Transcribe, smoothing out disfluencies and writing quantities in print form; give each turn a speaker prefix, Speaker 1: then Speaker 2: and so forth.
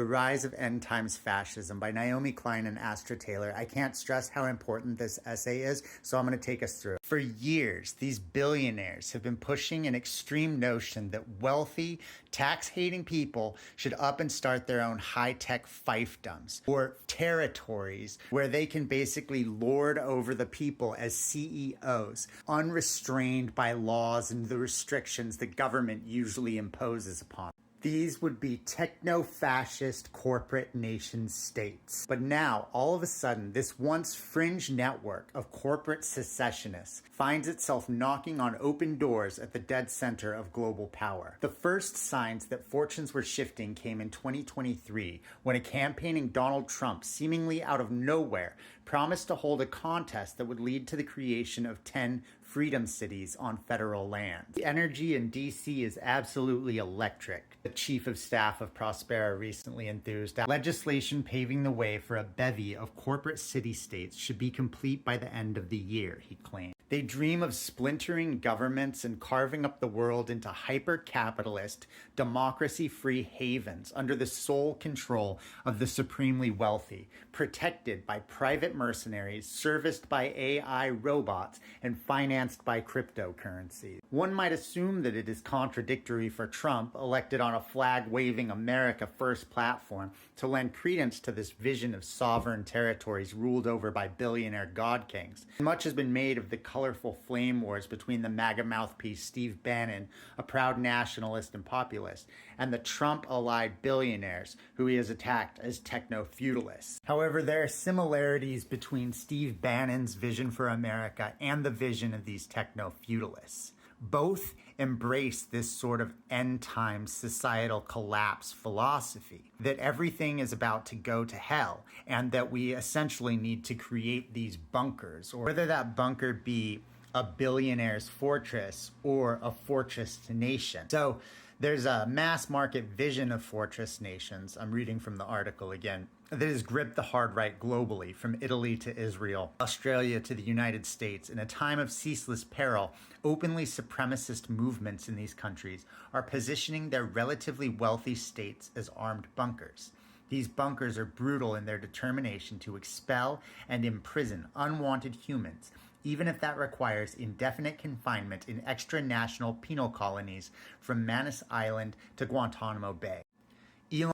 Speaker 1: The Rise of End Times Fascism by Naomi Klein and Astra. I can't stress how important this essay is, so I'm going to take us through it. For years, these billionaires have been pushing an extreme notion that wealthy, tax-hating people should up and start their own high-tech fiefdoms, or territories where they can basically lord over the people as CEOs, unrestrained by laws and the restrictions the government usually imposes upon. These would be techno-fascist corporate nation states. But now, all of a sudden, this once fringe network of corporate secessionists finds itself knocking on open doors at the dead center of global power. The first signs that fortunes were shifting came in 2023, when a campaigning Donald Trump, seemingly out of nowhere, promised to hold a contest that would lead to the creation of 10 freedom cities on federal land. The energy in DC is absolutely electric. The chief of staff of Prospera recently enthused that legislation paving the way for a bevy of corporate city-states should be complete by the end of the year, he claimed. They dream of splintering governments and carving up the world into hyper-capitalist, democracy-free havens under the sole control of the supremely wealthy, protected by private mercenaries, serviced by AI robots, and financed by cryptocurrency. One might assume that it is contradictory for Trump, elected on a flag-waving America First platform, to lend credence to this vision of sovereign territories ruled over by billionaire god kings. Much has been made of the colorful flame wars between the MAGA mouthpiece Steve Bannon, a proud nationalist and populist, and the Trump-allied billionaires who he has attacked as techno-feudalists. However, there are similarities between Steve Bannon's vision for America and the vision of these techno-feudalists. Both embrace this sort of end-time societal collapse philosophy, that everything is about to go to hell, and that we essentially need to create these bunkers, or whether that bunker be a billionaire's fortress or a fortress nation. So there's a mass market vision of fortress nations, I'm reading from the article again, that has gripped the hard right globally, from Italy to Israel, Australia to the United States. In a time of ceaseless peril, openly supremacist movements in these countries are positioning their relatively wealthy states as armed bunkers. These bunkers are brutal in their determination to expel and imprison unwanted humans, even if that requires indefinite confinement in extra-national penal colonies from Manus Island to Guantanamo Bay.